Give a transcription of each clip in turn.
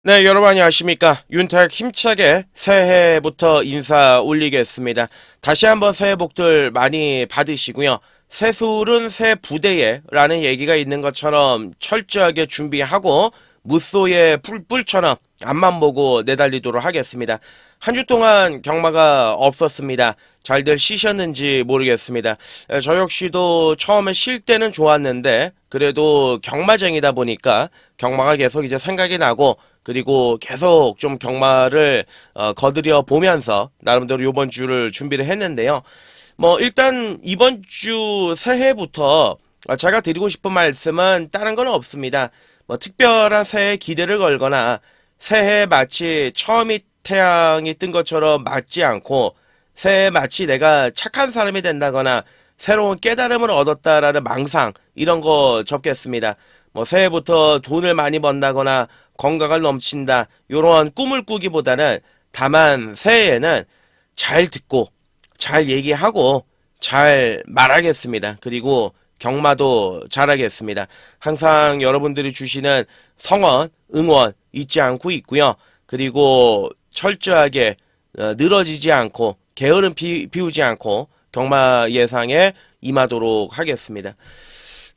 네, 여러분 안녕하십니까. 윤택 힘차게 새해부터 인사 올리겠습니다. 다시 한번 새해 복들 많이 받으시고요. 새술은 새 부대에 라는 얘기가 있는 것처럼 철저하게 준비하고 무쏘의 뿔뿔처럼 앞만 보고 내달리도록 하겠습니다. 한 주 동안 경마가 없었습니다. 잘들 쉬셨는지 모르겠습니다. 저 역시도 처음에 쉴 때는 좋았는데 그래도 경마쟁이다 보니까 경마가 계속 이제 생각이 나고 그리고 계속 좀 경마를 거들여 보면서 나름대로 요번 주를 준비를 했는데요. 뭐 일단 이번 주 새해부터 제가 드리고 싶은 말씀은 다른 건 없습니다. 뭐 특별한 새해 기대를 걸거나 새해 마치 처음이 태양이 뜬 것처럼 맞지 않고 새해 마치 내가 착한 사람이 된다거나 새로운 깨달음을 얻었다라는 망상 이런 거 접겠습니다. 뭐 새해부터 돈을 많이 번다거나 건강을 넘친다 요런 꿈을 꾸기보다는 다만 새해에는 잘 듣고 잘 얘기하고 잘 말하겠습니다. 그리고 경마도 잘하겠습니다. 항상 여러분들이 주시는 성원, 응원 잊지 않고 있고요. 그리고 철저하게 늘어지지 않고 게으름 피우지 않고 경마 예상에 임하도록 하겠습니다.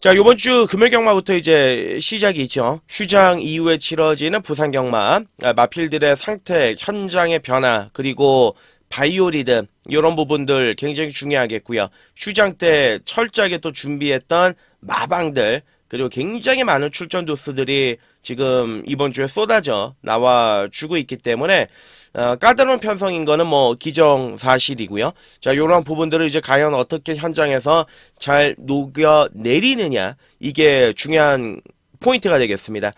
자, 요번 주 금요일 경마부터 이제 시작이죠. 휴장 이후에 치러지는 부산 경마, 마필들의 상태, 현장의 변화, 그리고 바이오리듬 이런 부분들 굉장히 중요하겠고요. 휴장 때 철저하게 또 준비했던 마방들 그리고 굉장히 많은 출전 도수들이 지금 이번 주에 쏟아져 나와주고 있기 때문에 까다로운 편성인 거는 뭐 기정사실이고요. 자, 요런 부분들을 이제 과연 어떻게 현장에서 잘 녹여내리느냐 이게 중요한 포인트가 되겠습니다.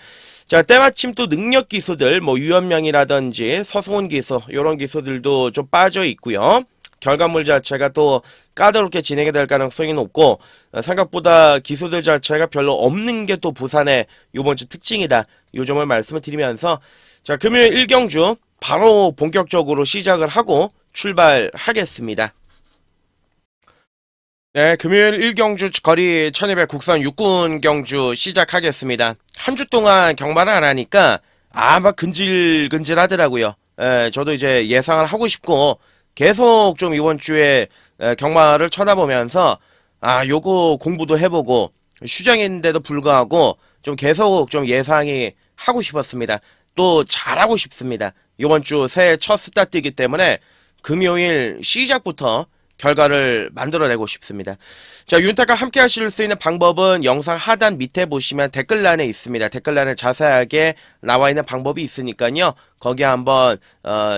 자, 때마침 또 능력 기수들 뭐 유연명이라든지 서승훈 기수 요런 기수들도 좀 빠져 있고요. 결과물 자체가 또 까다롭게 진행이 될 가능성이 높고 생각보다 기수들 자체가 별로 없는 게 또 부산의 이번 주 특징이다. 요 점을 말씀을 드리면서 자, 금요일 1경주 바로 본격적으로 시작을 하고 출발하겠습니다. 네, 금요일 1경주 거리 1200 국산 육군 경주 시작하겠습니다. 한 주 동안 경마를 안 하니까 막 근질근질 하더라고요. 저도 이제 예상을 하고 싶고 계속 좀 이번 주에 경마를 쳐다보면서 요거 공부도 해보고 휴장인데도 불구하고 좀 계속 좀 예상이 하고 싶었습니다. 또 잘하고 싶습니다. 이번 주 새해 첫 스타트이기 때문에 금요일 시작부터 결과를 만들어내고 싶습니다. 자, 윤탁과 함께 하실 수 있는 방법은 영상 하단 밑에 보시면 댓글란에 있습니다. 댓글란에 자세하게 나와 있는 방법이 있으니까요. 거기 한번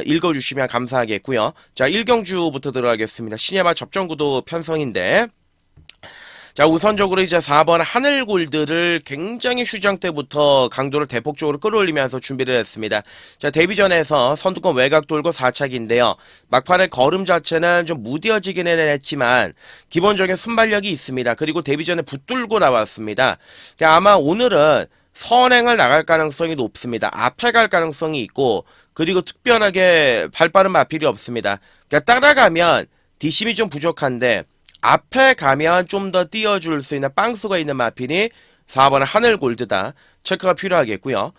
읽어주시면 감사하겠고요. 자, 1경주부터 들어가겠습니다. 시네마 접전구도 편성인데 자, 우선적으로 이제 4번 하늘골드를 굉장히 휴장 때부터 강도를 대폭적으로 끌어올리면서 준비를 했습니다. 자, 데뷔전에서 선두권 외곽 돌고 4착인데요. 막판의 걸음 자체는 좀 무뎌지기는 했지만 기본적인 순발력이 있습니다. 그리고 데뷔전에 붙들고 나왔습니다. 자, 아마 오늘은 선행을 나갈 가능성이 높습니다. 앞에 갈 가능성이 있고 그리고 특별하게 발빠른 마필이 없습니다. 그러니까 따라가면 뒷심이 좀 부족한데 앞에 가면 좀 더 띄워줄 수 있는 빵수가 있는 마필이 4번 하늘골드다. 체크가 필요하겠고요.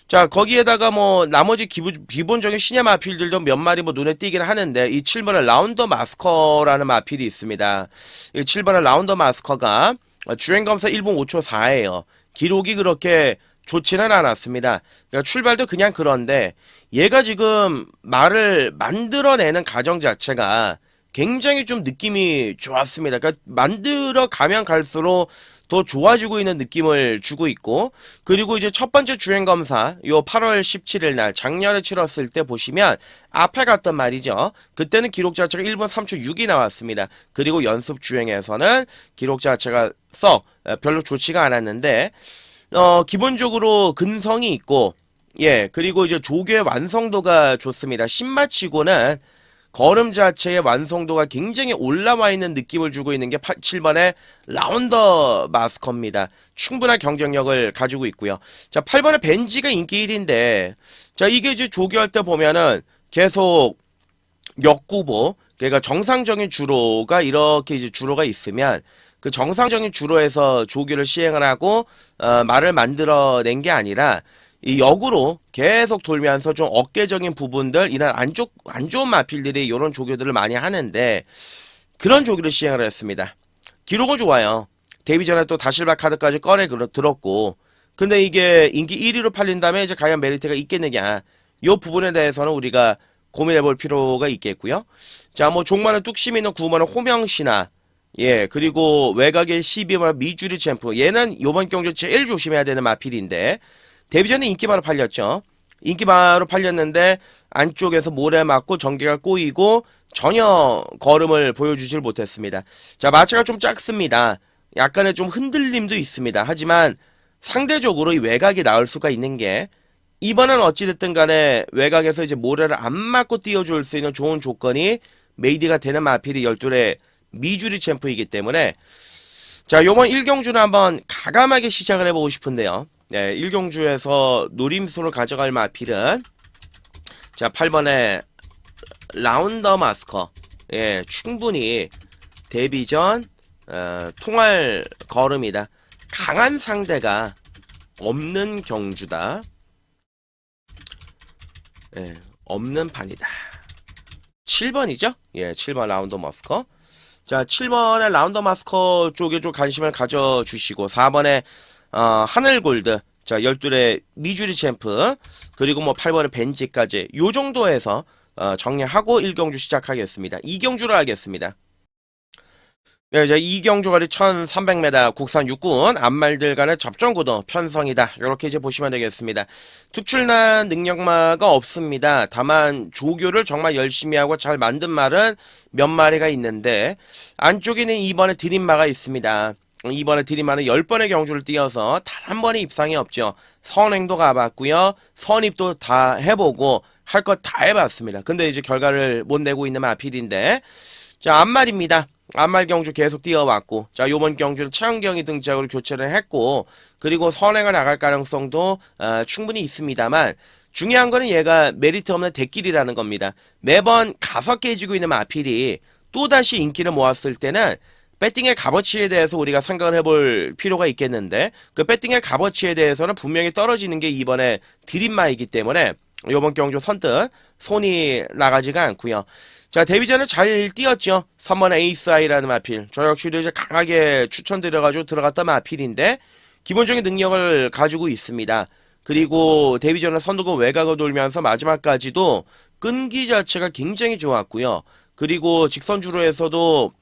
자, 거기에다가 뭐 나머지 기본적인 신야 마필들도 몇 마리 뭐 눈에 띄긴 하는데 이 7번의 라운더 마스커라는 마필이 있습니다. 이 7번의 라운더 마스커가 주행검사 1분 5초 4예요. 기록이 그렇게 좋지는 않았습니다. 그러니까 출발도 그냥 그런데 얘가 지금 말을 만들어내는 과정 자체가 굉장히 좀 느낌이 좋았습니다. 그러니까 만들어 가면 갈수록 더 좋아지고 있는 느낌을 주고 있고 그리고 이제 첫 번째 주행검사 요 8월 17일 날 작년에 치렀을 때 보시면 앞에 갔던 말이죠. 그때는 기록 자체가 1분 3초 6이 나왔습니다. 그리고 연습 주행에서는 기록 자체가 썩 별로 좋지가 않았는데 기본적으로 근성이 있고 그리고 이제 조교의 완성도가 좋습니다. 신마치고는 걸음 자체의 완성도가 굉장히 올라와 있는 느낌을 주고 있는 게 7번의 라운더 마스커입니다. 충분한 경쟁력을 가지고 있고요. 자, 8번의 벤지가 인기 1인데 자, 이게 이제 조교할 때 보면은 계속 역구보 그러니까 정상적인 주로가 이렇게 이제 주로가 있으면 그 정상적인 주로에서 조교를 시행을 하고 말을 만들어낸 게 아니라 이 역으로 계속 돌면서 좀 어깨적인 부분들, 이런 안 좋은 마필들이 이런 조교들을 많이 하는데, 그런 조교를 시행을 했습니다. 기록은 좋아요. 데뷔 전에 또 다실바 카드까지 꺼내 들었고, 근데 이게 인기 1위로 팔린 다음에 이제 과연 메리트가 있겠느냐. 이 부분에 대해서는 우리가 고민해 볼 필요가 있겠고요. 자, 뭐 종마는 뚝심이는 구마는 호명시나, 예, 그리고 외곽의 12번 미주리 챔프. 얘는 요번 경주 제일 조심해야 되는 마필인데, 데뷔 전에 인기바로 팔렸죠. 인기바로 팔렸는데, 안쪽에서 모래 맞고 전개가 꼬이고, 전혀 걸음을 보여주질 못했습니다. 자, 마체가 좀 작습니다. 약간의 좀 흔들림도 있습니다. 하지만, 상대적으로 이 외곽이 나올 수가 있는 게, 이번은 어찌됐든 간에 외곽에서 이제 모래를 안 맞고 띄워줄 수 있는 좋은 조건이 메이드가 되는 마필이 12의 미주리 챔프이기 때문에, 자, 요번 1경주는 한번 가감하게 시작을 해보고 싶은데요. 네, 1경주에서 노림수를 가져갈 마필은, 자, 8번에 라운더 마스커. 예, 충분히 데뷔 전 통할 걸음이다. 강한 상대가 없는 경주다. 예, 없는 판이다. 7번이죠? 예, 7번 라운더 마스커. 자, 7번의 라운더 마스커 쪽에 좀 관심을 가져주시고, 4번에 하늘골드. 자, 12의 미주리 챔프. 그리고 뭐 8번의 벤지까지. 요 정도에서 정리하고 1경주 시작하겠습니다. 2경주로 하겠습니다. 네, 이제 2경주 거리 1300m 국산 육군 앞말들 간의 접전구도 편성이다. 이렇게 이제 보시면 되겠습니다. 특출난 능력마가 없습니다. 다만 조교를 정말 열심히 하고 잘 만든 말은 몇 마리가 있는데, 안쪽에는 이번에 드림마가 있습니다. 이번에 드림마는 10번의 경주를 뛰어서 단 한 번의 입상이 없죠. 선행도 가봤고요. 선입도 다 해보고 할 것 다 해봤습니다. 근데 이제 결과를 못 내고 있는 마필인데, 자, 앞말입니다. 앞말 경주 계속 뛰어왔고, 자, 요번 경주는 차은경이 등장으로 교체를 했고, 그리고 선행을 나갈 가능성도 충분히 있습니다만, 중요한 거는 얘가 메리트 없는 대길이라는 겁니다. 매번 가서 깨지고 있는 마필이 또다시 인기를 모았을 때는 배팅의 값어치에 대해서 우리가 생각을 해볼 필요가 있겠는데, 그 배팅의 값어치에 대해서는 분명히 떨어지는 게 이번에 드림마이기 때문에 요번 경주 선뜻 손이 나가지가 않고요. 자, 데뷔 전에 잘 뛰었죠. 3번 에이스아이라는 마필. 저 역시도 이제 강하게 추천드려가지고 들어갔던 마필인데, 기본적인 능력을 가지고 있습니다. 그리고 데뷔 전에 선두고 외곽을 돌면서 마지막까지도 끈기 자체가 굉장히 좋았고요. 그리고 직선주로에서도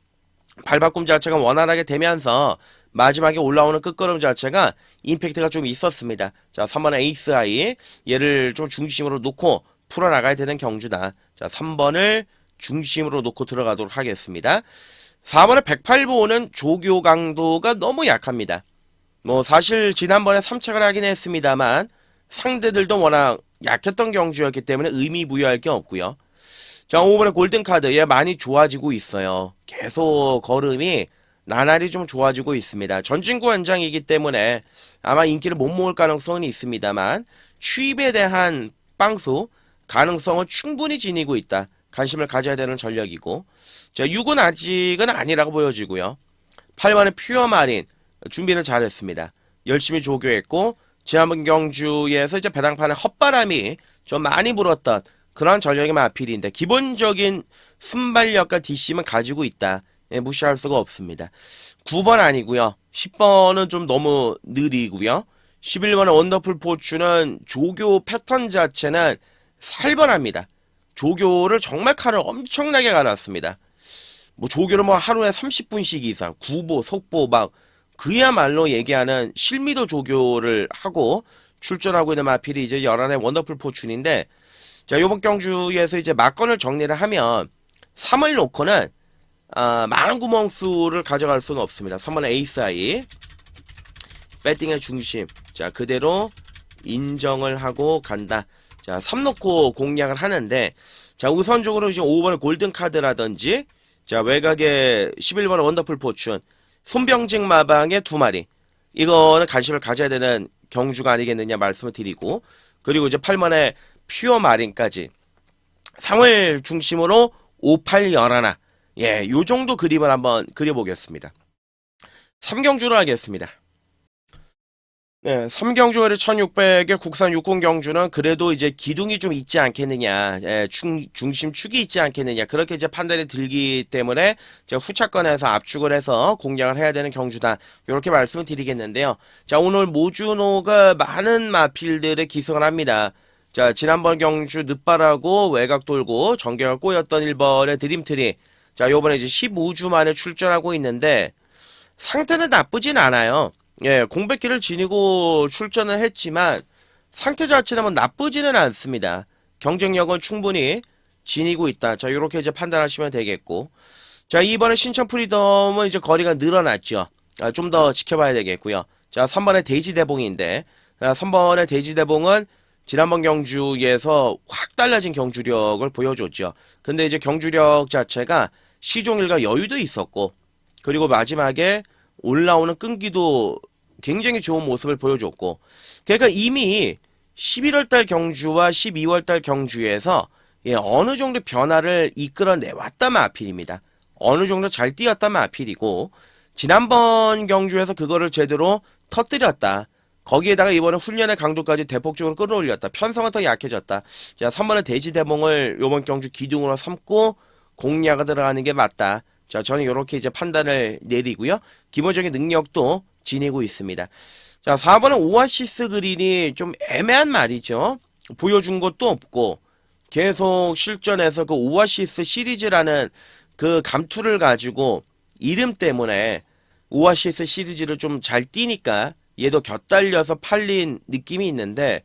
발바꿈 자체가 원활하게 되면서 마지막에 올라오는 끝걸음 자체가 임팩트가 좀 있었습니다. 자, 3번 에이스아이. 얘를 좀 중심으로 놓고 풀어나가야 되는 경주다. 자, 3번을 중심으로 놓고 들어가도록 하겠습니다. 4번의 108보는 조교 강도가 너무 약합니다. 뭐 사실 지난번에 3착을 하긴 했습니다만 상대들도 워낙 약했던 경주였기 때문에 의미 부여할 게 없고요. 자, 5번의 골든카드. 얘 많이 좋아지고 있어요. 계속 걸음이 나날이 좀 좋아지고 있습니다. 전진구 원장이기 때문에 아마 인기를 못 모을 가능성은 있습니다만 취입에 대한 빵수 가능성을 충분히 지니고 있다. 관심을 가져야 되는 전력이고, 자, 6은 아직은 아니라고 보여지고요. 8번의 퓨어 마린 준비를 잘했습니다. 열심히 조교했고, 지난번 경주에서 이제 배당판에 헛바람이 좀 많이 불었던 그런 전력의 마필인데, 기본적인 순발력과 뒷심은 가지고 있다. 예, 무시할 수가 없습니다. 9번 아니고요. 10번은 좀 너무 느리고요. 11번의 원더풀 포추는 조교 패턴 자체는 살벌합니다. 조교를 정말 칼을 엄청나게 갈았습니다. 뭐 조교를 뭐 하루에 30분씩 이상 구보, 속보 막 그야말로 얘기하는 실미도 조교를 하고 출전하고 있는 마필이 이제 11의 원더풀 포춘인데, 자, 요번 경주에서 이제 막건을 정리를 하면 3을 놓고는 많은 구멍수를 가져갈 수는 없습니다. 3번의 에이스아이 배팅의 중심, 자, 그대로 인정을 하고 간다. 자, 3 놓고 공략을 하는데, 자, 우선적으로 이제 5번의 골든카드라든지, 자, 외곽에 11번의 원더풀 포춘, 손병직 마방의 2마리. 이거는 관심을 가져야 되는 경주가 아니겠느냐 말씀을 드리고, 그리고 이제 8번의 퓨어 마린까지. 상을 중심으로 5, 8, 11. 예, 요 정도 그림을 한번 그려보겠습니다. 3경주로 하겠습니다. 네, 3경주 거리 1600의 국산 육군 경주는 그래도 이제 기둥이 좀 있지 않겠느냐, 예, 중심축이 있지 않겠느냐, 그렇게 이제 판단이 들기 때문에 제가 후차권에서 압축을 해서 공략을 해야 되는 경주다. 이렇게 말씀을 드리겠는데요. 자, 오늘 모주노가 많은 마필들의 기승을 합니다. 자, 지난번 경주 늦바라고 외곽 돌고 전개가 꼬였던 1번의 드림트리. 자, 요번에 이제 15주 만에 출전하고 있는데, 상태는 나쁘진 않아요. 예, 공백기를 지니고 출전을 했지만 상태 자체는 뭐 나쁘지는 않습니다. 경쟁력은 충분히 지니고 있다. 자, 요렇게 이제 판단하시면 되겠고. 자, 이번에 신천 프리덤은 이제 거리가 늘어났죠. 좀 더 지켜봐야 되겠고요. 자, 3번의 데이지 대봉인데, 3번의 데이지 대봉은 지난번 경주에서 확 달라진 경주력을 보여줬죠. 근데 이제 경주력 자체가 시종일과 여유도 있었고, 그리고 마지막에 올라오는 끈기도 굉장히 좋은 모습을 보여줬고, 그러니까 이미 11월달 경주와 12월달 경주에서 어느 정도 변화를 이끌어내왔단 마필입니다. 어느 정도 잘 뛰었단 마필이고, 지난번 경주에서 그거를 제대로 터뜨렸다. 거기에다가 이번에 훈련의 강도까지 대폭적으로 끌어올렸다. 편성은 더 약해졌다. 자, 3번의 대지 대봉을 이번 경주 기둥으로 삼고 공략을 들어가는 게 맞다. 자, 저는 이렇게 이제 판단을 내리고요. 기본적인 능력도 지니고 있습니다. 자, 4번은 오아시스 그린이 좀 애매한 말이죠. 보여준 것도 없고, 계속 실전에서 그 오아시스 시리즈라는 그 감투를 가지고 이름 때문에 오아시스 시리즈를 좀 잘 뛰니까 얘도 곁달려서 팔린 느낌이 있는데,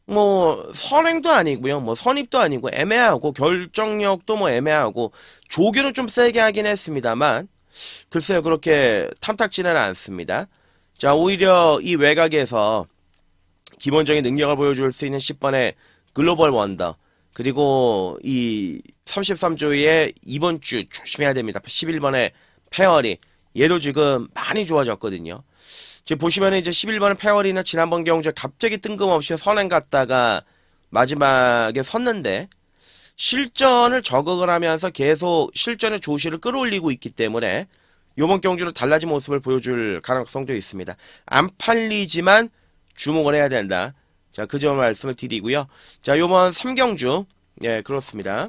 뭐 선행도 아니고요, 뭐 선입도 아니고 애매하고 결정력도 뭐 애매하고 조교는 좀 세게 하긴 했습니다만 글쎄요, 그렇게 탐탁지는 않습니다. 자, 오히려 이 외곽에서 기본적인 능력을 보여줄 수 있는 10번의 글로벌 원더, 그리고 이 33조의 이번 주 조심해야 됩니다. 11번의 페어리, 얘도 지금 많이 좋아졌거든요. 지금 보시면 이제 11번의 페어리는 지난번 경주에 갑자기 뜬금없이 선행 갔다가 마지막에 섰는데, 실전을 저격을 하면서 계속 실전의 조시를 끌어올리고 있기 때문에 이번 경주는 달라진 모습을 보여줄 가능성도 있습니다. 안 팔리지만 주목을 해야 된다. 자, 그 점을 말씀을 드리고요. 자, 요번 3경주, 예, 그렇습니다.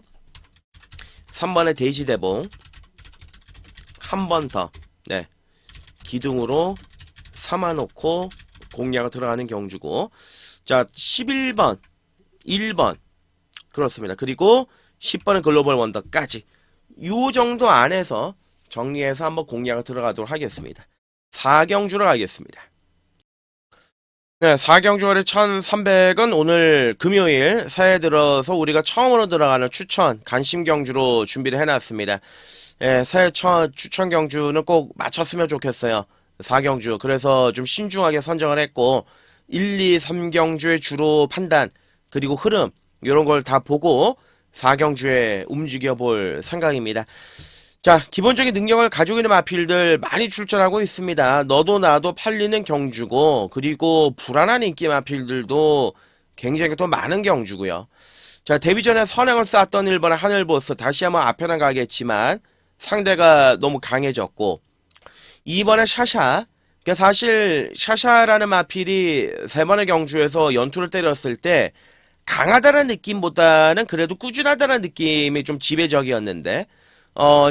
3번의 데이지 대봉 한 번 더, 네, 기둥으로 삼아놓고 공략을 들어가는 경주고, 자, 11번 1번 그렇습니다. 그리고 10번은 글로벌 원더까지 요 정도 안에서 정리해서 한번 공략을 들어가도록 하겠습니다. 4경주로 가겠습니다. 네, 4경주 거리 1300은 오늘 금요일 새해 들어서 우리가 처음으로 들어가는 추천 간심 경주로 준비를 해놨습니다. 예, 새해 첫 추천 경주는 꼭 맞췄으면 좋겠어요. 4경주. 그래서 좀 신중하게 선정을 했고, 1, 2, 3경주의 주로 판단, 그리고 흐름, 이런 걸 다 보고 4경주에 움직여 볼 생각입니다. 자, 기본적인 능력을 가지고 있는 마필들 많이 출전하고 있습니다. 너도 나도 팔리는 경주고, 그리고 불안한 인기 마필들도 굉장히 또 많은 경주고요. 자, 데뷔전에 선행을 쌓았던 1번의 하늘보스, 다시 한번 앞에는 가겠지만 상대가 너무 강해졌고, 2번의 샤샤, 그러니까 사실 샤샤라는 마필이 3번의 경주에서 연투를 때렸을 때 강하다는 느낌보다는 그래도 꾸준하다는 느낌이 좀 지배적이었는데,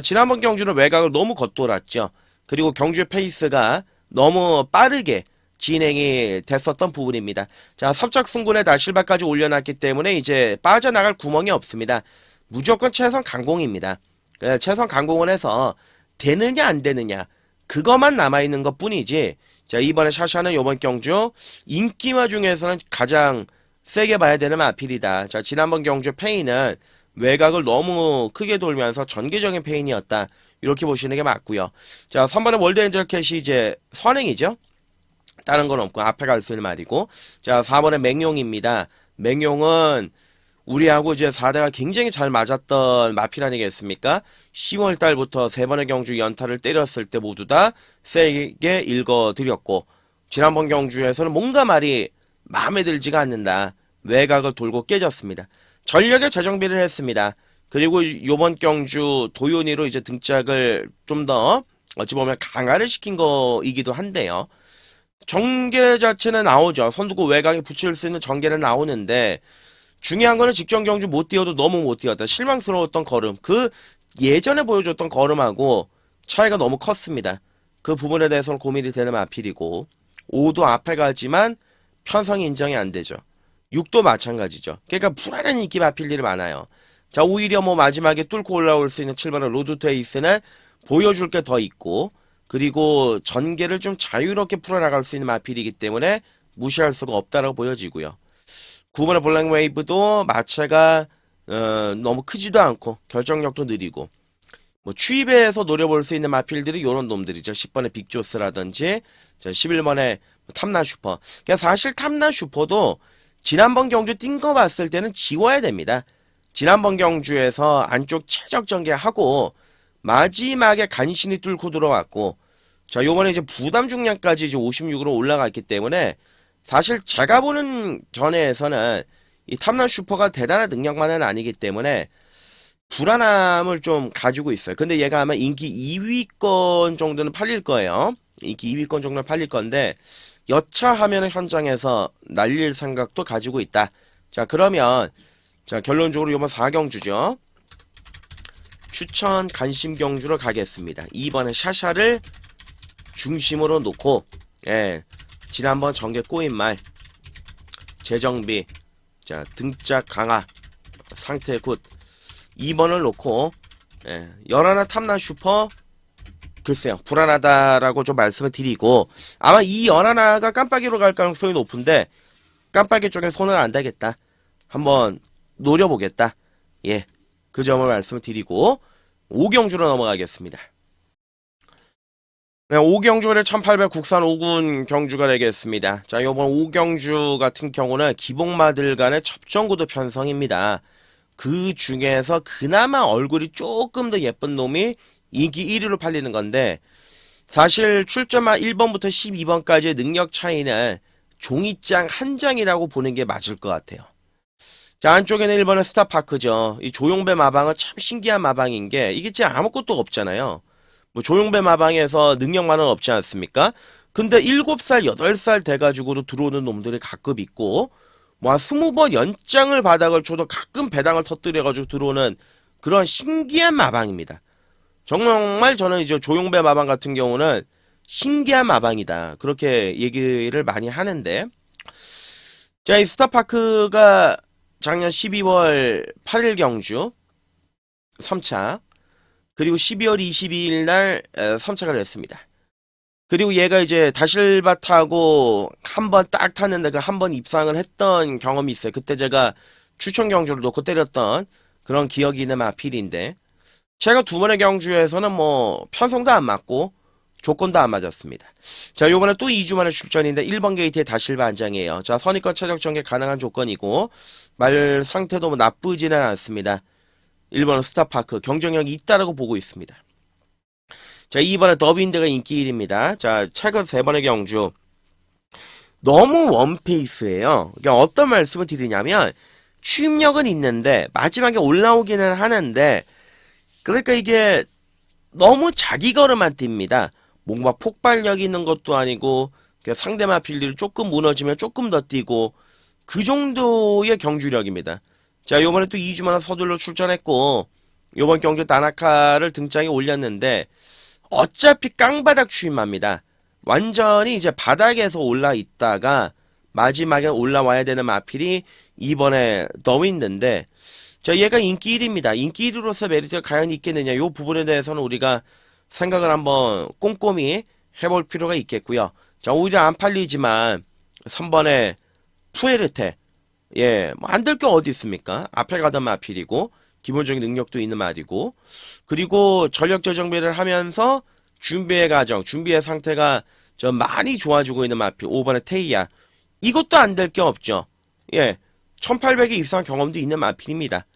지난번 경주는 외곽을 너무 겉돌았죠. 그리고 경주의 페이스가 너무 빠르게 진행이 됐었던 부분입니다. 자, 섭작승군에 날실바까지 올려놨기 때문에 이제 빠져나갈 구멍이 없습니다. 무조건 최선 강공입니다. 최선 강공을 해서 되느냐 안 되느냐 그것만 남아있는 것 뿐이지. 자, 이번에 샤샤는 이번 경주 인기마 중에서는 가장 세게 봐야 되는 마필이다. 자, 지난번 경주 페인은 외곽을 너무 크게 돌면서 전개적인 페인이었다. 이렇게 보시는 게 맞고요. 자, 3번의 월드 엔젤 캣이 이제 선행이죠. 다른 건 없고 앞에 갈 수 있는 말이고. 자, 4번의 맹용입니다. 맹용은 우리하고 이제 4대가 굉장히 잘 맞았던 마필 아니겠습니까? 10월 달부터 3번의 경주 연타를 때렸을 때 모두 다 세게 읽어드렸고, 지난번 경주에서는 뭔가 말이 마음에 들지가 않는다. 외곽을 돌고 깨졌습니다. 전력에 재정비를 했습니다. 그리고 요번 경주 도요니로 이제 등짝을 좀 더 어찌 보면 강화를 시킨 거이기도 한데요. 전개 자체는 나오죠. 선두구 외곽에 붙일 수 있는 전개는 나오는데 중요한 거는 직전 경주 못 뛰어도 너무 못 뛰었다. 실망스러웠던 걸음. 그 예전에 보여줬던 걸음하고 차이가 너무 컸습니다. 그 부분에 대해서는 고민이 되는 마필이고 5도 앞에 가지만 편성이 인정이 안 되죠. 6도 마찬가지죠. 그러니까 불안한 인기 마필들이 많아요. 자, 오히려 뭐 마지막에 뚫고 올라올 수 있는 7번의 로드트웨이스는 보여줄 게 더 있고 그리고 전개를 좀 자유롭게 풀어나갈 수 있는 마필이기 때문에 무시할 수가 없다라고 보여지고요. 9번의 블랙웨이브도 마체가 너무 크지도 않고 결정력도 느리고 뭐 추입에서 노려볼 수 있는 마필들이 이런 놈들이죠. 10번의 빅조스라든지 11번의 탐나 슈퍼. 그러니까 사실 탐나 슈퍼도 지난번 경주 뛴 거 봤을 때는 지워야 됩니다. 지난번 경주에서 안쪽 최적 전개하고 마지막에 간신히 뚫고 들어왔고 자 요번에 이제 부담 중량까지 이제 56으로 올라갔기 때문에 사실 제가 보는 견해에서는 이 탐난 슈퍼가 대단한 능력만은 아니기 때문에 불안함을 좀 가지고 있어요. 근데 얘가 아마 인기 2위권 정도는 팔릴 거예요. 인기 2위권 정도는 팔릴 건데 여차하면 현장에서 날릴 생각도 가지고 있다. 자 그러면 자 결론적으로 이번 4경주죠. 추천 간심 경주로 가겠습니다. 2번에 샤샤를 중심으로 놓고 예 지난번 전개 꼬인 말 재정비 자 등짝 강화 상태 굿 2번을 놓고 예, 열하나 탐나 슈퍼 글쎄요 불안하다라고 좀 말씀을 드리고 아마 이 열하나가 깜빡이로 갈 가능성이 높은데 깜빡이 쪽에 손을 안 대겠다 한번 노려보겠다 예 그 점을 말씀을 드리고 5경주로 넘어가겠습니다. 네, 5경주를 1800 국산 5군 경주가 되겠습니다. 자, 요번 5경주 같은 경우는 기복마들 간의 접전구도 편성입니다. 그 중에서 그나마 얼굴이 조금 더 예쁜 놈이 인기 1위로 팔리는 건데 사실 출전마 1번부터 12번까지의 능력 차이는 종이장 한 장이라고 보는 게 맞을 것 같아요. 자, 안쪽에는 1번은 스타파크죠. 이 조용배 마방은 참 신기한 마방인 게 이게 진짜 아무것도 없잖아요. 뭐 조용배 마방에서 능력만은 없지 않습니까? 근데 7살, 8살 돼가지고도 들어오는 놈들이 가끔 있고 뭐 한 20번 연장을 바닥을 쳐도 가끔 배당을 터뜨려가지고 들어오는 그런 신기한 마방입니다. 정말 저는 이제 조용배 마방 같은 경우는 신기한 마방이다. 그렇게 얘기를 많이 하는데 자, 이 스타파크가 작년 12월 8일 경주 3차 그리고 12월 22일 날 3차가 됐습니다. 그리고 얘가 이제 다실바 타고 한 번 딱 탔는데 그 한 번 입상을 했던 경험이 있어요. 그때 제가 추천 경주를 놓고 때렸던 그런 기억이 있는 마필인데 제가 두 번의 경주에서는 뭐 편성도 안 맞고 조건도 안 맞았습니다. 자, 요번에 또 2주 만에 출전인데 1번 게이트에 다실바 한 장이에요. 자, 선입권 최적 전개 가능한 조건이고 말 상태도 뭐 나쁘지는 않습니다. 1번은 스타파크 경쟁력이 있다라고 보고 있습니다. 자 2번은 더빈드가 인기 1위입니다. 자 최근 3번의 경주 너무 원페이스예요. 그러니까 어떤 말씀을 드리냐면 추임력은 있는데 마지막에 올라오기는 하는데 그러니까 이게 너무 자기 걸음만 뜁니다. 뭔가 폭발력이 있는 것도 아니고 상대 마필들이 조금 무너지면 조금 더 뛰고 그 정도의 경주력입니다. 자, 요번에 또 2주 만에 서둘러 출전했고, 요번 경주 다나카를 등장에 올렸는데, 어차피 깡바닥 추임합니다. 완전히 이제 바닥에서 올라 있다가, 마지막에 올라와야 되는 마필이 이번에 더윈드인데, 자, 얘가 인기 1위입니다. 인기 1위로서 메리트가 과연 있겠느냐, 요 부분에 대해서는 우리가 생각을 한번 꼼꼼히 해볼 필요가 있겠고요. 자, 오히려 안 팔리지만, 3번에 푸에르테, 예, 뭐 안 될 게 어디 있습니까? 앞에 가던 마필이고 기본적인 능력도 있는 말이고 그리고 전력 재정비를 하면서 준비의 과정, 준비의 상태가 좀 많이 좋아지고 있는 마필 5번의 테이야. 이것도 안 될 게 없죠. 예, 1800의 입상 경험도 있는 마필입니다.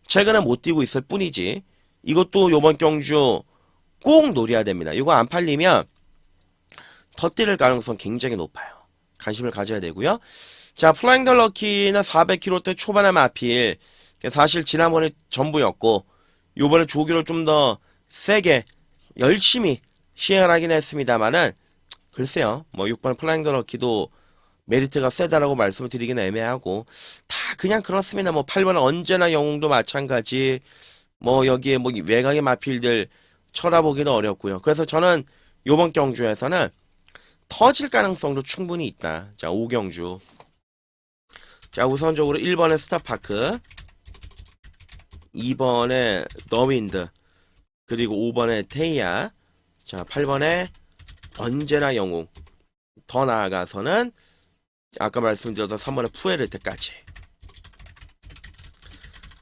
최근에 못 뛰고 있을 뿐이지 이것도 요번 경주 꼭 노려야 됩니다. 이거 안 팔리면 더 뛰를 가능성 굉장히 높아요. 관심을 가져야 되고요. 자, 플라잉 더 럭키는 400km대 초반의 마필. 사실 지난번에 전부였고, 요번에 조기를 좀 더 세게, 열심히 시행을 하긴 했습니다만은, 글쎄요. 뭐 6번 플라잉 더 럭키도 메리트가 세다라고 말씀을 드리기는 애매하고 다 그냥 그렇습니다. 뭐 8번 언제나 영웅도 마찬가지. 뭐 여기에 뭐 외곽의 마필들 쳐다보기도 어렵고요. 그래서 저는 요번 경주에서는 터질 가능성도 충분히 있다. 자, 5경주. 자, 우선적으로 1번에 스타파크, 2번에 더윈드, 그리고 5번에 테이아, 자, 8번에 언제나 영웅. 더 나아가서는 아까 말씀드렸던 3번의 푸에르테까지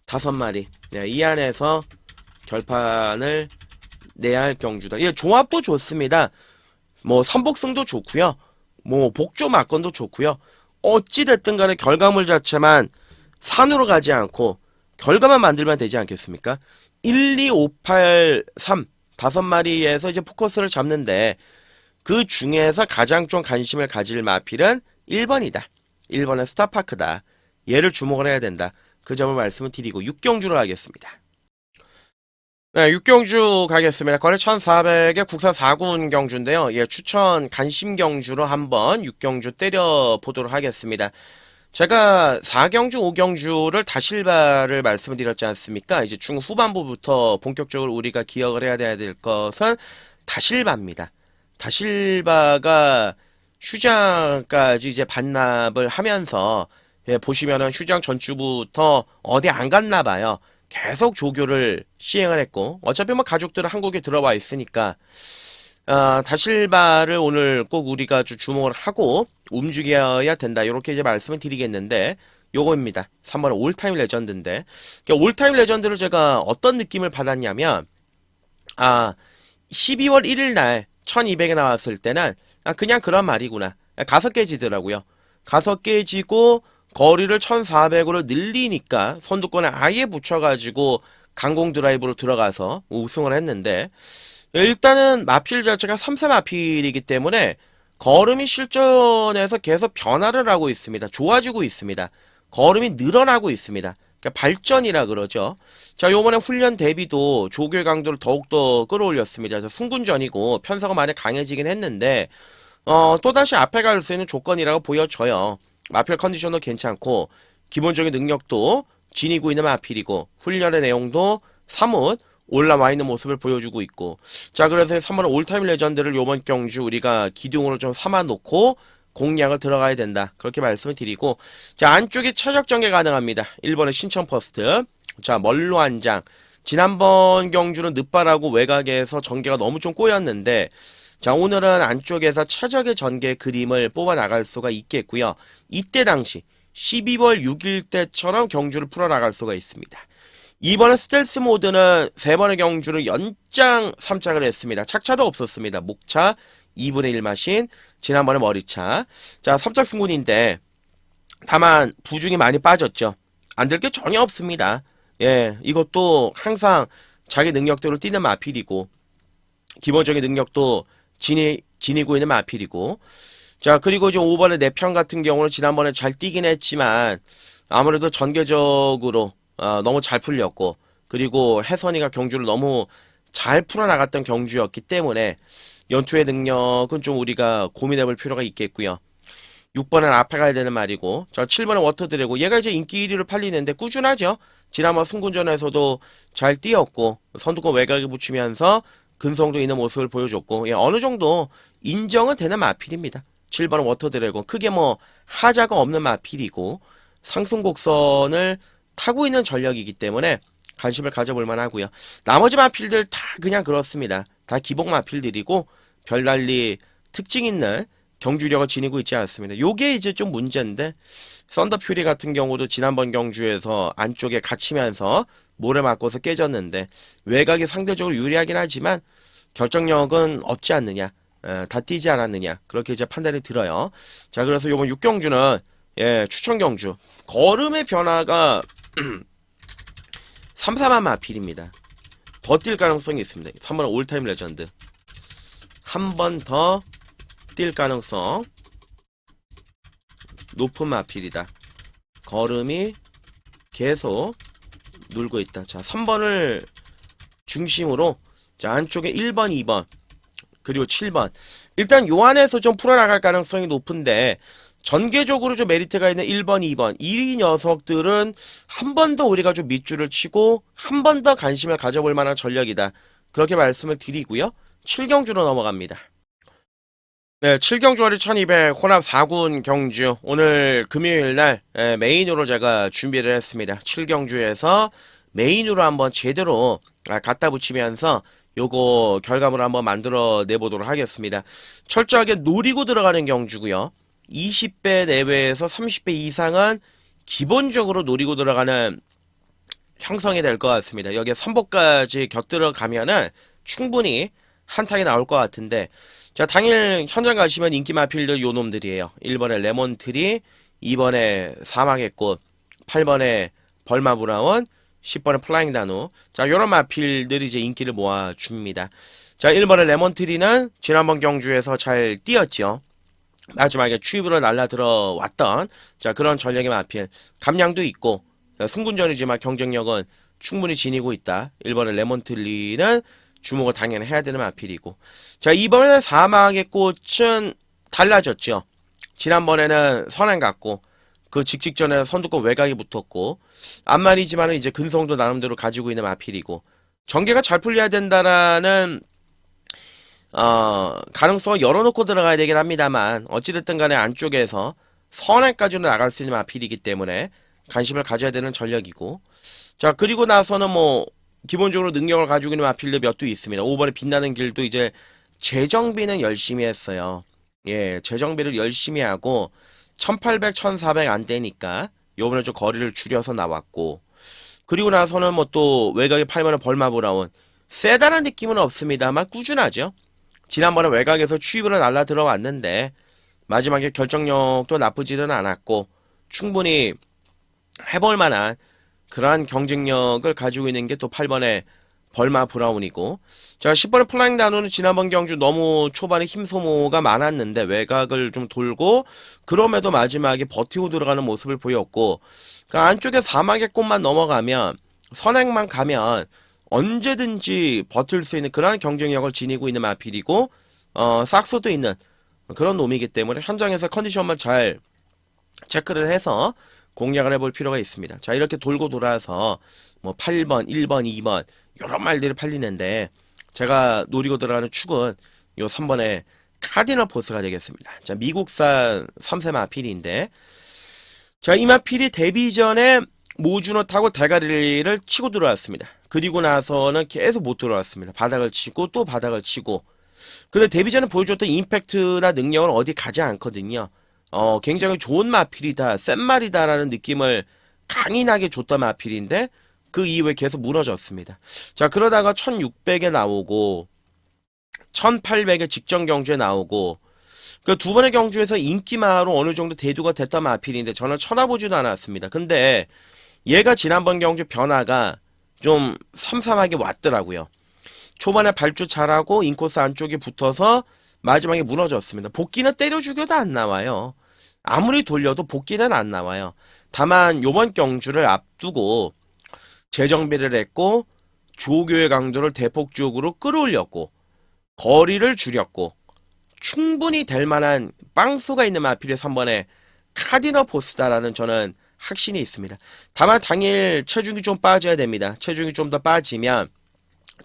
5마리. 네, 이 안에서 결판을 내야 할 경주다. 예, 조합도 좋습니다. 뭐 선복승도 좋고요. 뭐 복조 막건도 좋고요. 어찌됐든 간에 결과물 자체만 산으로 가지 않고 결과만 만들면 되지 않겠습니까? 1, 2, 5, 8, 3 5마리에서 이제 포커스를 잡는데 그 중에서 가장 좀 관심을 가질 마필은 1번이다. 1번은 스타파크다. 얘를 주목을 해야 된다. 그 점을 말씀을 드리고 6경주로 하겠습니다. 네, 6경주 가겠습니다. 거래 1400에 국산 4군 경주인데요. 예, 추천 간심 경주로 한번 6경주 때려보도록 하겠습니다. 제가 4경주, 5경주를 다실바를 말씀을 드렸지 않습니까? 이제 중후반부부터 본격적으로 우리가 기억을 해야 될 것은 다실바입니다. 다실바가 휴장까지 이제 반납을 하면서 예, 보시면은 휴장 전주부터 어디 안 갔나 봐요. 계속 조교를 시행을 했고 어차피 뭐 가족들은 한국에 들어와 있으니까 다실바를 오늘 꼭 우리가 주목을 하고 움직여야 된다. 이렇게 이제 말씀을 드리겠는데 요거입니다. 3번은 올타임 레전드인데 올타임 레전드를 제가 어떤 느낌을 받았냐면 12월 1일 날 1200에 나왔을 때는 그냥 그런 말이구나. 가서 깨지더라고요. 가서 깨지고 거리를 1400으로 늘리니까 선두권에 아예 붙여가지고 강공 드라이브로 들어가서 우승을 했는데 일단은 마필 자체가 3세 마필이기 때문에 걸음이 실전에서 계속 변화를 하고 있습니다. 좋아지고 있습니다. 걸음이 늘어나고 있습니다. 그러니까 발전이라 그러죠. 자, 요번에 훈련 대비도 조교의 강도를 더욱더 끌어올렸습니다. 승군전이고 편서가 많이 강해지긴 했는데 또다시 앞에 갈 수 있는 조건이라고 보여져요. 마필 컨디션도 괜찮고 기본적인 능력도 지니고 있는 마필이고 훈련의 내용도 사뭇 올라와 있는 모습을 보여주고 있고 자 그래서 3번 올타임 레전드를 요번 경주 우리가 기둥으로 좀 삼아 놓고 공략을 들어가야 된다 그렇게 말씀을 드리고 자 안쪽에 차적 전개 가능합니다. 1번의 신청 퍼스트 자 멀로 한장 지난번 경주는 늦바라고 외곽에서 전개가 너무 좀 꼬였는데 자 오늘은 안쪽에서 차적의 전개 그림을 뽑아 나갈 수가 있겠고요. 이때 당시 12월 6일 때처럼 경주를 풀어 나갈 수가 있습니다. 이번에 스텔스 모드는 3번의 경주를 연장 3착을 했습니다. 착차도 없었습니다. 목차 2분의 1 마신 지난번에 머리차 자 3착 승군인데 다만 부중이 많이 빠졌죠. 안 될 게 전혀 없습니다. 예, 이것도 항상 자기 능력대로 뛰는 마필이고 기본적인 능력도 지니고 있는 마필이고 자 그리고 이제 5번의 내편 같은 경우는 지난번에 잘 뛰긴 했지만 아무래도 전개적으로 너무 잘 풀렸고 그리고 혜선이가 경주를 너무 잘 풀어나갔던 경주였기 때문에 연투의 능력은 좀 우리가 고민해볼 필요가 있겠고요. 6번은 앞에 가야 되는 말이고 자 7번은 워터드래고 얘가 이제 인기 1위로 팔리는데 꾸준하죠. 지난번 승군전에서도 잘 뛰었고 선두권 외곽에 붙이면서 근성도 있는 모습을 보여줬고 예, 어느 정도 인정은 되는 마필입니다. 7번은 워터드래곤 크게 뭐 하자가 없는 마필이고 상승 곡선을 타고 있는 전력이기 때문에 관심을 가져볼 만하고요. 나머지 마필들 다 그냥 그렇습니다. 다 기복 마필들이고 별달리 특징 있는 경주력을 지니고 있지 않습니다. 요게 이제 좀 문제인데 썬더퓨리 같은 경우도 지난번 경주에서 안쪽에 갇히면서 모래 맞고서 깨졌는데 외곽이 상대적으로 유리하긴 하지만 결정력은 없지 않느냐 다 뛰지 않았느냐 그렇게 이제 판단이 들어요. 자 그래서 요번 6경주는 예, 추천 경주 걸음의 변화가 3, 4만 마필입니다. 더 뛸 가능성이 있습니다. 3번은 올타임 레전드 한 번 더 뛸 가능성 높은 마필이다. 걸음이 계속 놀고 있다. 자 3번을 중심으로 자 안쪽에 1번 2번 그리고 7번. 일단 요 안에서 좀 풀어나갈 가능성이 높은데 전개적으로 좀 메리트가 있는 1번, 2번 이 녀석들은 한 번 더 우리가 좀 밑줄을 치고 한 번 더 관심을 가져볼 만한 전력이다. 그렇게 말씀을 드리고요. 7경주로 넘어갑니다. 네, 7경주월이 1200 혼합 4군 경주 오늘 금요일날 메인으로 제가 준비를 했습니다. 7경주에서 메인으로 한번 제대로 갖다 붙이면서 요거 결과물을 한번 만들어 내보도록 하겠습니다. 철저하게 노리고 들어가는 경주고요. 20배 내외에서 30배 이상은 기본적으로 노리고 들어가는 형성이 될 것 같습니다. 여기에 3보까지 곁들어 가면은 충분히 한탕이 나올 것 같은데 자, 당일 현장 가시면 인기 마필들 요 놈들이에요. 1번에 레몬트리, 2번에 사막의 꽃, 8번에 벌마 브라운, 10번에 플라잉 다누. 자, 요런 마필들이 이제 인기를 모아줍니다. 자, 1번에 레몬트리는 지난번 경주에서 잘 뛰었죠. 마지막에 추입으로 날라들어 왔던 자, 그런 전력의 마필. 감량도 있고 승군전이지만 경쟁력은 충분히 지니고 있다. 1번에 레몬트리는 주목을 당연히 해야 되는 마필이고 자, 이번에 사막의 꽃은 달라졌죠. 지난번에는 선행 갔고 그 직전에 선두권 외곽이 붙었고 앞말이지만은 이제 근성도 나름대로 가지고 있는 마필이고 전개가 잘 풀려야 된다라는 가능성을 열어놓고 들어가야 되긴 합니다만 어찌됐든 간에 안쪽에서 선행까지는 나갈 수 있는 마필이기 때문에 관심을 가져야 되는 전력이고 자, 그리고 나서는 뭐 기본적으로 능력을 가지고 있는 마필들 몇 두 있습니다. 5번에 빛나는 길도 이제 재정비는 열심히 했어요. 예, 재정비를 열심히 하고 1800, 1400 안 되니까 요번에 좀 거리를 줄여서 나왔고 그리고 나서는 뭐 또 외곽에 팔면은 벌마 브라운 세다는 느낌은 없습니다만 꾸준하죠. 지난번에 외곽에서 추입으로 날라 들어왔는데 마지막에 결정력도 나쁘지는 않았고 충분히 해볼 만한 그러한 경쟁력을 가지고 있는 게 또 8번의 벌마 브라운이고 자, 10번의 플라잉 다누는 지난번 경주 너무 초반에 힘 소모가 많았는데 외곽을 좀 돌고 그럼에도 마지막에 버티고 들어가는 모습을 보였고 그 안쪽에 사막의 꽃만 넘어가면 선행만 가면 언제든지 버틸 수 있는 그러한 경쟁력을 지니고 있는 마필이고 싹소도 있는 그런 놈이기 때문에 현장에서 컨디션만 잘 체크를 해서 공략을 해볼 필요가 있습니다. 자, 이렇게 돌고 돌아서 뭐 8번, 1번, 2번 이런 말들이 팔리는데 제가 노리고 들어가는 축은 요 3번의 카디널 포스가 되겠습니다. 자, 미국산 3세 마필인데 자, 이 마필이 데뷔 전에 모주노 타고 대가리를 치고 들어왔습니다. 그리고 나서는 계속 못 들어왔습니다. 바닥을 치고 또 바닥을 치고 근데 데뷔 전에 보여줬던 임팩트나 능력은 어디 가지 않거든요. 굉장히 좋은 마필이다, 센 말이다라는 느낌을 강인하게 줬던 마필인데 그 이후에 계속 무너졌습니다. 자, 그러다가 1600에 나오고 1800에 직전 경주에 나오고 그 두 번의 경주에서 인기마로 어느 정도 대두가 됐던 마필인데 저는 쳐다보지도 않았습니다. 근데 얘가 지난번 경주 변화가 좀 삼삼하게 왔더라고요. 초반에 발주 잘하고 인코스 안쪽에 붙어서 마지막에 무너졌습니다. 복귀는 때려 죽여도 안 나와요. 아무리 돌려도 복귀는 안 나와요. 다만 요번 경주를 앞두고 재정비를 했고 조교의 강도를 대폭적으로 끌어올렸고 거리를 줄였고 충분히 될 만한 빵수가 있는 마필의 3번에 카디너 포스다라는 저는 확신이 있습니다. 다만 당일 체중이 좀 빠져야 됩니다. 체중이 좀 더 빠지면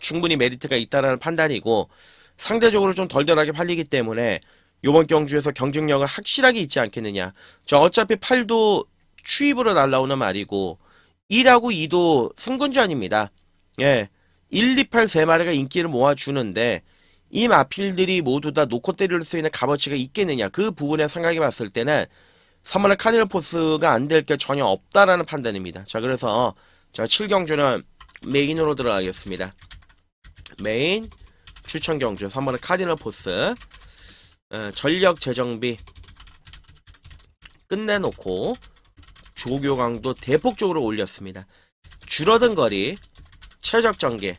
충분히 메리트가 있다는 판단이고 상대적으로 좀 덜덜하게 팔리기 때문에 요번 경주에서 경쟁력을 확실하게 있지 않겠느냐. 저 어차피 8도 추입으로 날라오는 말이고 1하고 2도 승군전입니다. 예, 1, 2, 8 세 마리가 인기를 모아주는데 이 마필들이 모두 다 놓고 때릴 수 있는 값어치가 있겠느냐. 그 부분에 생각해 봤을 때는 3번의 카디널 포스가 안 될 게 전혀 없다라는 판단입니다. 자, 그래서 자, 7경주는 메인으로 들어가겠습니다. 메인 추천 경주 3번의 카디널 포스 전력 재정비 끝내놓고 조교 강도 대폭적으로 올렸습니다. 줄어든 거리 최적 전개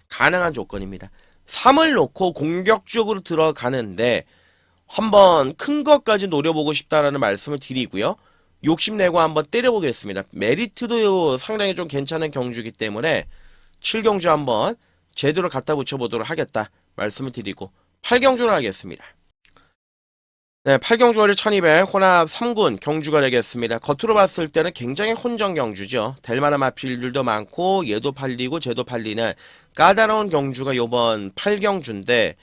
가능한 조건입니다. 3을 놓고 공격적으로 들어가는데 한번 큰 것까지 노려보고 싶다라는 말씀을 드리고요. 욕심내고 한번 때려보겠습니다. 메리트도 상당히 좀 괜찮은 경주이기 때문에 7경주 한번 제대로 갖다 붙여보도록 하겠다 말씀을 드리고 8경주를 하겠습니다. 네, 8경주거리 1200 혼합 3군 경주가 되겠습니다. 겉으로 봤을 때는 굉장히 혼전 경주죠. 될 만한 마필들도 많고 얘도 팔리고 쟤도 팔리는 까다로운 경주가 요번 8경주인데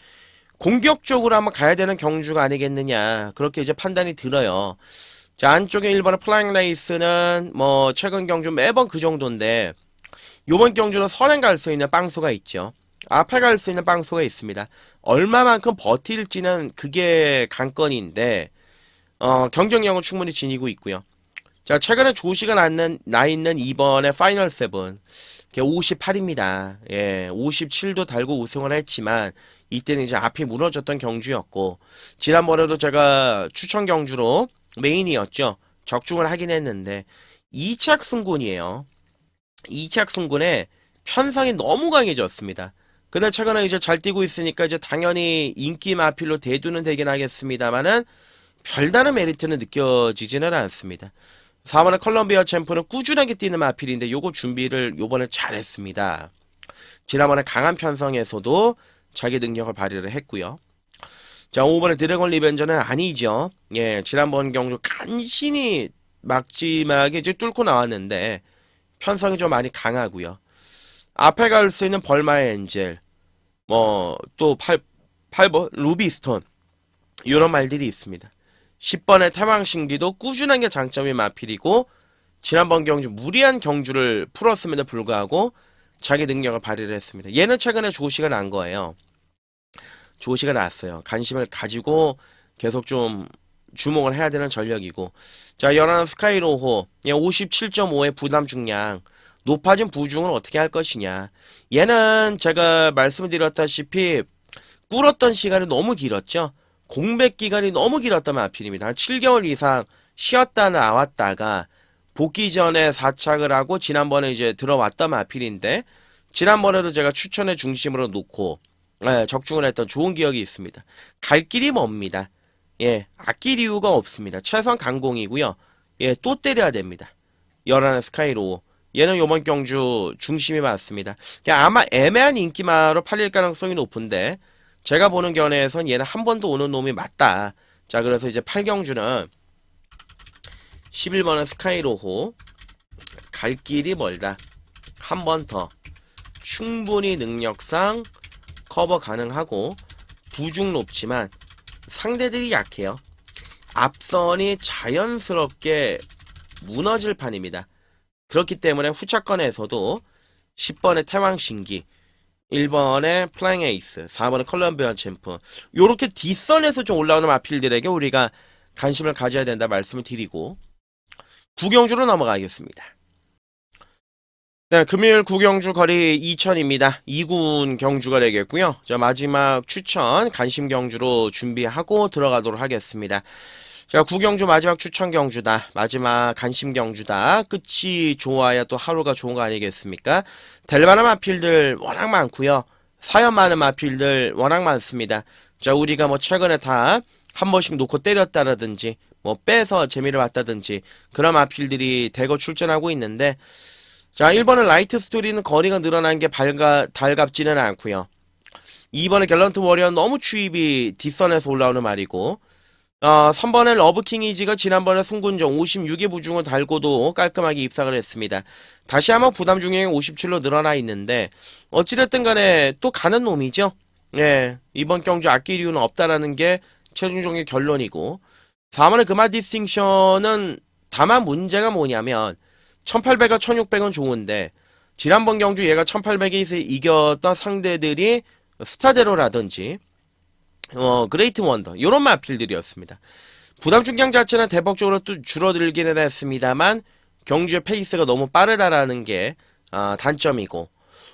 공격적으로 한번 가야 되는 경주가 아니겠느냐 그렇게 이제 판단이 들어요. 자, 안쪽에 1번의 플라잉 레이스는 뭐 최근 경주 매번 그 정도인데 요번 경주는 선행 갈 수 있는 빵수가 있죠. 앞에 갈 수 있는 빵수가 있습니다. 얼마만큼 버틸지는 그게 관건인데 경쟁력은 충분히 지니고 있고요. 자, 최근에 조시가 나 있는 이번에 파이널 세븐 58입니다. 예, 57도 달고 우승을 했지만 이때는 이제 앞이 무너졌던 경주였고 지난번에도 제가 추천 경주로 메인이었죠. 적중을 하긴 했는데 2착 승군이에요. 2착 승군에 편성이 너무 강해졌습니다. 근데 최근에 이제 잘 뛰고 있으니까 이제 당연히 인기 마필로 대두는 되긴 하겠습니다만은 별다른 메리트는 느껴지지는 않습니다. 4번의 컬럼비아 챔프는 꾸준하게 뛰는 마필인데 요거 준비를 요번에 잘했습니다. 지난번에 강한 편성에서도 자기 능력을 발휘를 했고요. 자, 5번의 드래곤 리벤저는 아니죠. 예, 지난번 경주 간신히 막지막에 이제 뚫고 나왔는데 편성이 좀 많이 강하고요. 앞에 갈 수 있는 벌마의 엔젤, 뭐 또 8번 루비스톤 이런 말들이 있습니다. 10번의 태왕신기도 꾸준한 게 장점이 마필이고 지난번 경주 무리한 경주를 풀었음에도 불구하고 자기 능력을 발휘를 했습니다. 얘는 최근에 조시가 난 거예요. 조시가 났어요. 관심을 가지고 계속 좀 주목을 해야 되는 전력이고 자, 연하는 스카이로호 57.5의 부담 중량 높아진 부중을 어떻게 할 것이냐. 얘는 제가 말씀을 드렸다시피 꿇었던 시간이 너무 길었죠. 공백 기간이 너무 길었단 마필입니다. 한 7개월 이상 쉬었다 나왔다가 복귀 전에 4착을 하고 지난번에 이제 들어왔던 마필인데 지난번에도 제가 추천의 중심으로 놓고 적중을 했던 좋은 기억이 있습니다. 갈 길이 멉니다. 예, 아낄 이유가 없습니다. 최선 강공이고요. 예, 또 때려야 됩니다. 열하나 스카이로 얘는 요번 경주 중심이 맞습니다. 아마 애매한 인기마로 팔릴 가능성이 높은데 제가 보는 견해에선 얘는 한 번 더 오는 놈이 맞다. 자, 그래서 이제 8경주는 11번은 스카이로호 갈 길이 멀다. 한 번 더 충분히 능력상 커버 가능하고 부중 높지만 상대들이 약해요. 앞선이 자연스럽게 무너질 판입니다. 그렇기 때문에 후차권에서도 10번의 태왕신기 1번의 플라잉 에이스 4번의 컬럼비아 챔프 요렇게 뒷선에서 좀 올라오는 마필들에게 우리가 관심을 가져야 된다 말씀을 드리고 구경주로 넘어가겠습니다. 네, 금요일 구경주 거리 2000입니다. 2군 경주가 되겠고요. 자, 마지막 추천 관심 경주로 준비하고 들어가도록 하겠습니다. 자, 구경주 마지막 추천 경주다. 마지막 관심 경주다. 끝이 좋아야 또 하루가 좋은 거 아니겠습니까? 될 만한 마필들 워낙 많고요. 사연 많은 마필들 워낙 많습니다. 자, 우리가 뭐 최근에 다 한 번씩 놓고 때렸다라든지 뭐 빼서 재미를 봤다든지 그런 마필들이 대거 출전하고 있는데 자, 1번은 라이트 스토리는 거리가 늘어난 게 달갑지는 않고요. 2번의 갤런트 워리어 너무 추입이 뒷선에서 올라오는 말이고 3번의 러브킹 이지가 지난번에 승군정 56의 부중을 달고도 깔끔하게 입상을 했습니다. 다시 한번 부담 중량이 57로 늘어나 있는데 어찌됐든 간에 또 가는 놈이죠. 예, 이번 경주 아낄 이유는 없다라는 게 최종적인 결론이고 4번의 금화 디스팅션은 다만 문제가 뭐냐면 1800과 1600은 좋은데 지난번 경주 얘가 1800에서 이겼던 상대들이 스타데로라든지 그레이트 원더 요런 마필들이었습니다. 부담 중량 자체는 대폭적으로 또 줄어들기는 했습니다만 경주의 페이스가 너무 빠르다라는 게 단점이고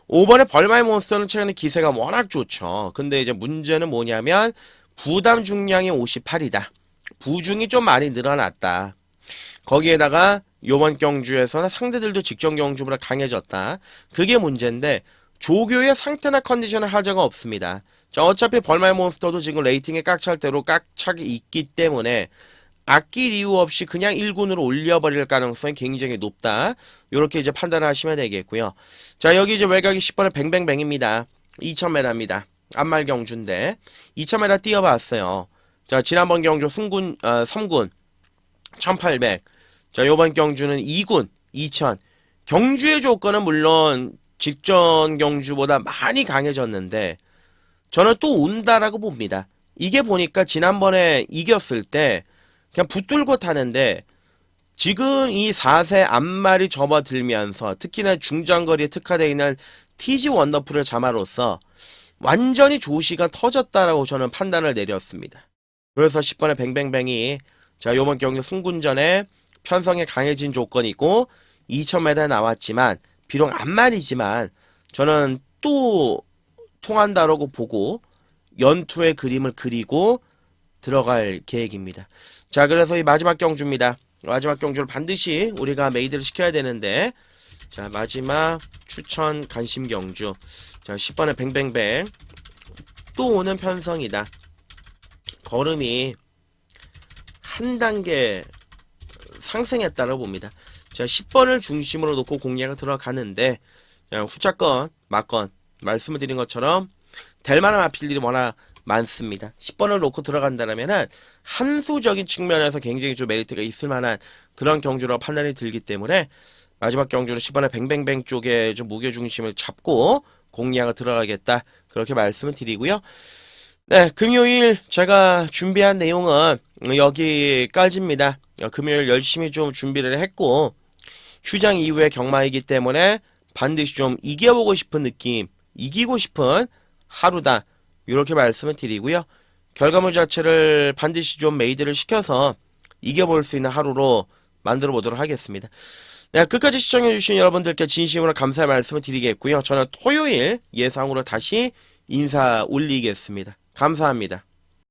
5번의 벌마의 몬스터는 최근에 기세가 워낙 좋죠. 근데 이제 문제는 뭐냐면 부담 중량이 58이다. 부중이 좀 많이 늘어났다. 거기에다가 요번 경주에서는 상대들도 직전 경주보다 강해졌다. 그게 문제인데 조교의 상태나 컨디션에 하자가 없습니다. 자, 어차피 벌마의 몬스터도 지금 레이팅에 깍찰대로 깍착이 있기 때문에 아낄 이유 없이 그냥 1군으로 올려버릴 가능성이 굉장히 높다. 요렇게 이제 판단을 하시면 되겠고요. 자, 여기 이제 외곽이 10번의 뱅뱅뱅입니다. 2000m입니다. 안말 경주인데 2000m 뛰어봤어요. 자, 지난번 경주 승군 3군 1800. 자, 요번 경주는 2군 2000. 경주의 조건은 물론 직전 경주보다 많이 강해졌는데 저는 또 온다라고 봅니다. 이게 보니까 지난번에 이겼을 때 그냥 붙들고 타는데 지금 이 4세 앞말이 접어들면서 특히나 중장거리에 특화되어 있는 TG 원더풀을 잠아로써 완전히 조시가 터졌다라고 저는 판단을 내렸습니다. 그래서 10번의 뱅뱅뱅이 자, 요번 경기 승군전에 편성에 강해진 조건이고 2000m에 나왔지만 비록 앞말이지만 저는 또 통한다라고 보고 연투의 그림을 그리고 들어갈 계획입니다. 자, 그래서 이 마지막 경주입니다. 마지막 경주를 반드시 우리가 메이드를 시켜야 되는데 자, 마지막 추천 간심 경주 자, 10번의 뱅뱅뱅 또 오는 편성이다. 걸음이 한 단계 상승했다고 봅니다. 자, 10번을 중심으로 놓고 공략을 들어가는데 후차건, 막건 말씀을 드린 것처럼 될 만한 마필들이 워낙 많습니다. 10번을 놓고 들어간다면은 한수적인 측면에서 굉장히 좀 메리트가 있을 만한 그런 경주로 판단이 들기 때문에 마지막 경주로 10번의 뱅뱅뱅 쪽에 좀 무게중심을 잡고 공략을 들어가겠다. 그렇게 말씀을 드리고요. 네, 금요일 제가 준비한 내용은 여기까지입니다. 금요일 열심히 좀 준비를 했고 휴장 이후의 경마이기 때문에 반드시 좀 이겨보고 싶은 느낌, 이기고 싶은 하루다. 이렇게 말씀을 드리고요. 결과물 자체를 반드시 좀 메이드를 시켜서 이겨볼 수 있는 하루로 만들어 보도록 하겠습니다. 네, 끝까지 시청해주신 여러분들께 진심으로 감사의 말씀을 드리겠고요. 저는 토요일 예상으로 다시 인사 올리겠습니다. 감사합니다.